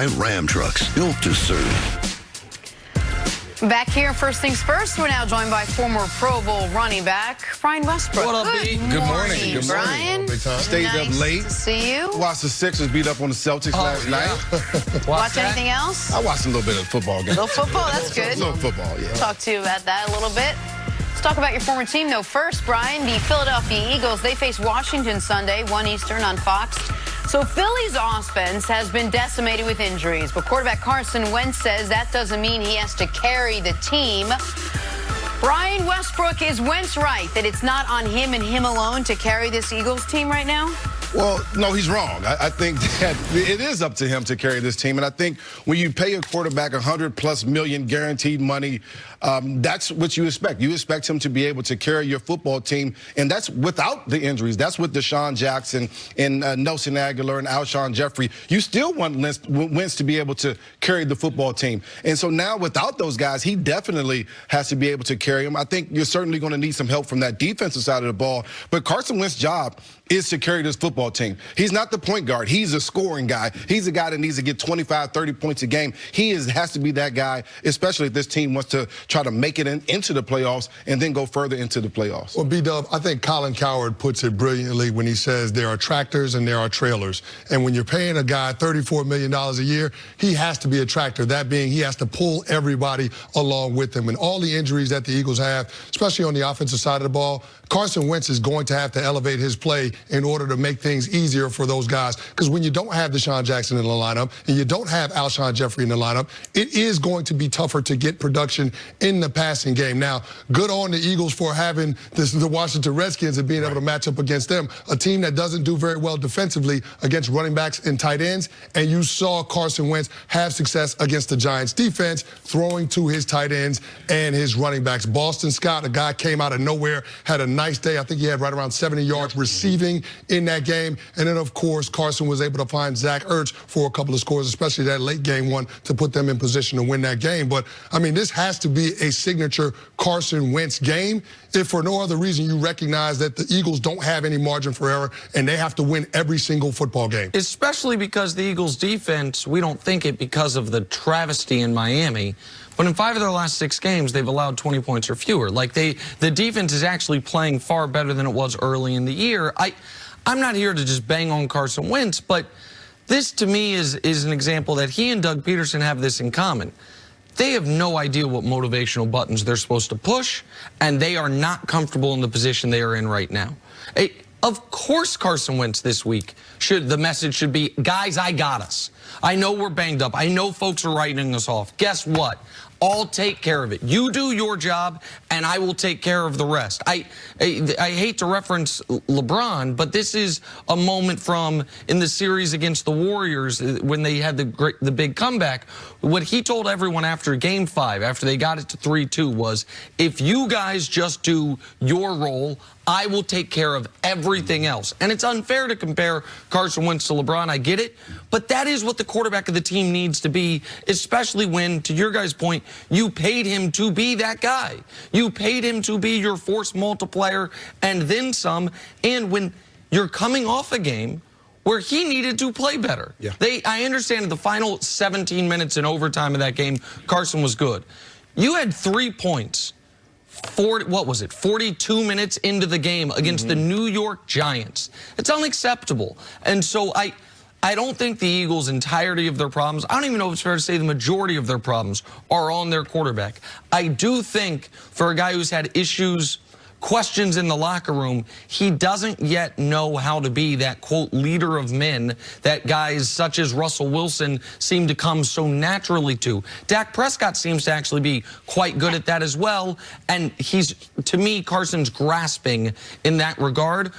Ram trucks built to serve. Back here, first things first, we're now joined by former Pro Bowl running back Brian Westbrook. What up, B? Good morning. Good morning. Brian. Stayed nice up late. To see you. Watched the Sixers beat up on the Celtics last night. Watch anything else? I watched a little bit of football game. A little football, that's good. A little football, yeah. Talk to you about that a little bit. Let's talk about your former team, though. First, Brian, the Philadelphia Eagles, they face Washington Sunday, 1 Eastern on Fox. So Philly's offense has been decimated with injuries, but quarterback Carson Wentz says that doesn't mean he has to carry the team. Brian Westbrook, is Wentz right that it's not on him and him alone to carry this Eagles team right now? Well, no, he's wrong. I think that it is up to him to carry this team. And I think when you pay a quarterback $100+ million guaranteed money, that's what you expect. You expect him to be able to carry your football team. And that's without the injuries. That's with Deshaun Jackson and Nelson Aguilar and Alshon Jeffrey. You still want Wentz to be able to carry the football team. And so now without those guys, he definitely has to be able to carry them. I think you're certainly going to need some help from that defensive side of the ball. But Carson Wentz's job is to carry this football team. He's not the point guard. He's a scoring guy. He's a guy that needs to get 25, 30 points a game. He has to be that guy, especially if this team wants to try to make it into the playoffs and then go further into the playoffs. Well, B-Dub, I think Colin Cowherd puts it brilliantly when he says there are tractors and there are trailers. And when you're paying a guy $34 million a year, he has to be a tractor. That being, he has to pull everybody along with him. And all the injuries that the Eagles have, especially on the offensive side of the ball, Carson Wentz is going to have to elevate his play in order to make things easier for those guys. Because when you don't have Deshaun Jackson in the lineup and you don't have Alshon Jeffrey in the lineup, it is going to be tougher to get production in the passing game. Now, good on the Eagles for having the Washington Redskins and being able to match up against them, a team that doesn't do very well defensively against running backs and tight ends. And you saw Carson Wentz have success against the Giants defense, throwing to his tight ends and his running backs. Boston Scott, a guy came out of nowhere, had a nice day. I think he had right around 70 yards receiving in that game. And then, of course, Carson was able to find Zach Ertz for a couple of scores, especially that late game one, to put them in position to win that game. But, I mean, this has to be a signature Carson Wentz game if for no other reason you recognize that the Eagles don't have any margin for error and they have to win every single football game. Especially because the Eagles' defense, we don't think it because of the travesty in Miami, but in 5 of their last 6 games, they've allowed 20 points or fewer. Like, the defense is actually playing far better than it was early in the year. I'm not here to just bang on Carson Wentz, but this, to me, is an example that he and Doug Peterson have this in common. They have no idea what motivational buttons they're supposed to push, and they are not comfortable in the position they are in right now. Of course, Carson Wentz this week, the message should be, guys, I got us. I know we're banged up. I know folks are writing us off. Guess what? I'll take care of it. You do your job, and I will take care of the rest. I hate to reference LeBron, but this is a moment from in the series against the Warriors when they had the big comeback. What he told everyone after Game 5, after they got it to 3-2, was, if you guys just do your role, I will take care of everything else. And it's unfair to compare Carson Wentz to LeBron. I get it. But that is what the quarterback of the team needs to be, especially when, to your guys' point, you paid him to be that guy. You paid him to be your force multiplier and then some. And when you're coming off a game where he needed to play better. Yeah. I understand in the final 17 minutes in overtime of that game, Carson was good. You had 3 points. 42 minutes into the game against the New York Giants. It's unacceptable. And so I don't think the Eagles' entirety of their problems, I don't even know if it's fair to say the majority of their problems, are on their quarterback. I do think for a guy who's had issues, questions in the locker room, he doesn't yet know how to be that, quote, leader of men that guys such as Russell Wilson seem to come so naturally to. Dak Prescott seems to actually be quite good at that as well, and he's, to me, Carson's grasping in that regard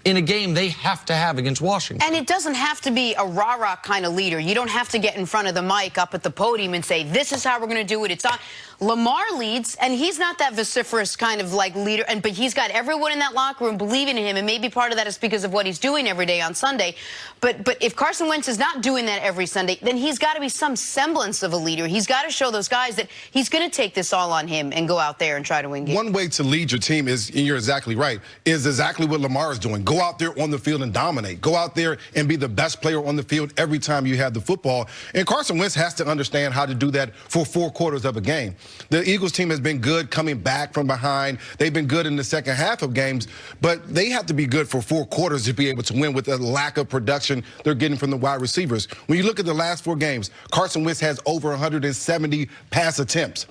in a game they have to have against Washington. And it doesn't have to be a rah-rah kind of leader. You don't have to get in front of the mic up at the podium and say, this is how we're going to do it. It's on. Lamar leads, and he's not that vociferous kind of like leader, but he's got everyone in that locker room believing in him, and maybe part of that is because of what he's doing every day on Sunday. But if Carson Wentz is not doing that every Sunday, then he's got to be some semblance of a leader. He's got to show those guys that he's going to take this all on him and go out there and try to win games. One way to lead your team is, and you're exactly right, is exactly what Lamar Carr is doing. Go out there on the field and dominate. Go out there and be the best player on the field every time you have the football. And Carson Wentz has to understand how to do that for 4 quarters of a game. The Eagles team has been good coming back from behind. They've been good in the second half of games, but they have to be good for 4 quarters to be able to win with the lack of production they're getting from the wide receivers. When you look at the last 4 games, Carson Wentz has over 170 pass attempts.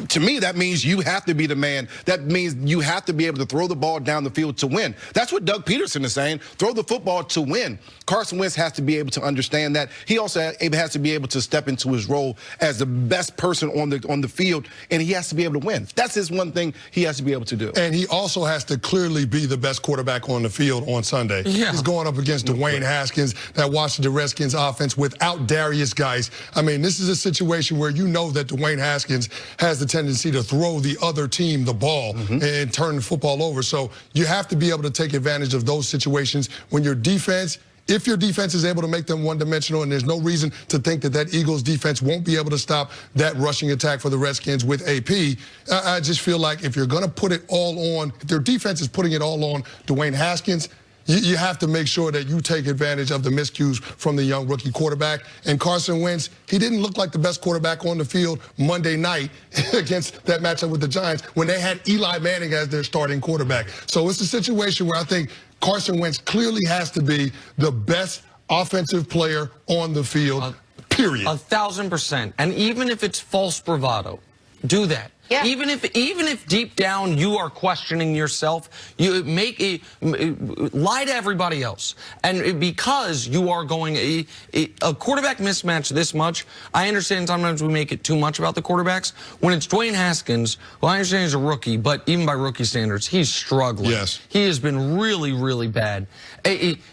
To me, that means you have to be the man. That means you have to be able to throw the ball down the field to win. That's what Doug Peterson is saying. Throw the football to win. Carson Wentz has to be able to understand that. He also has to be able to step into his role as the best person on the field, and he has to be able to win. That's his one thing he has to be able to do. And he also has to clearly be the best quarterback on the field on Sunday. Yeah. He's going up against Dwayne Haskins, that Washington Redskins offense without Darius Geis. I mean, this is a situation where you know that Dwayne Haskins has the tendency to throw the other team the ball and turn the football over. So you have to be able to take advantage of those situations when your defense, if your defense is able to make them one-dimensional, and there's no reason to think that Eagles defense won't be able to stop that rushing attack for the Redskins with AP, I just feel like if you're going to put it all on, if their defense is putting it all on Dwayne Haskins, you have to make sure that you take advantage of the miscues from the young rookie quarterback. And Carson Wentz, he didn't look like the best quarterback on the field Monday night against that matchup with the Giants when they had Eli Manning as their starting quarterback. So it's a situation where I think Carson Wentz clearly has to be the best offensive player on the field, period. 1,000%. And even if it's false bravado, do that. Yeah. Even if deep down you are questioning yourself, you lie to everybody else. And because you are going a quarterback mismatch this much, I understand sometimes we make it too much about the quarterbacks. When it's Dwayne Haskins, well, I understand he's a rookie, but even by rookie standards, he's struggling. Yes. He has been really, really bad.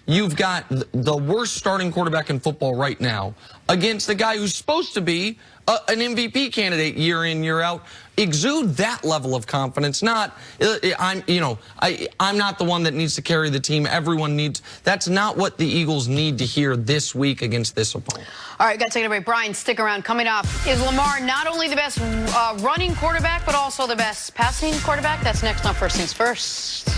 You've got the worst starting quarterback in football right now against the guy who's supposed to be an MVP candidate year in, year out. Exude that level of confidence. I'm not the one that needs to carry the team. Everyone needs. That's not what the Eagles need to hear this week against this opponent. All right, got to take a break. Brian, stick around. Coming up, is Lamar not only the best running quarterback, but also the best passing quarterback? That's next on First Things First.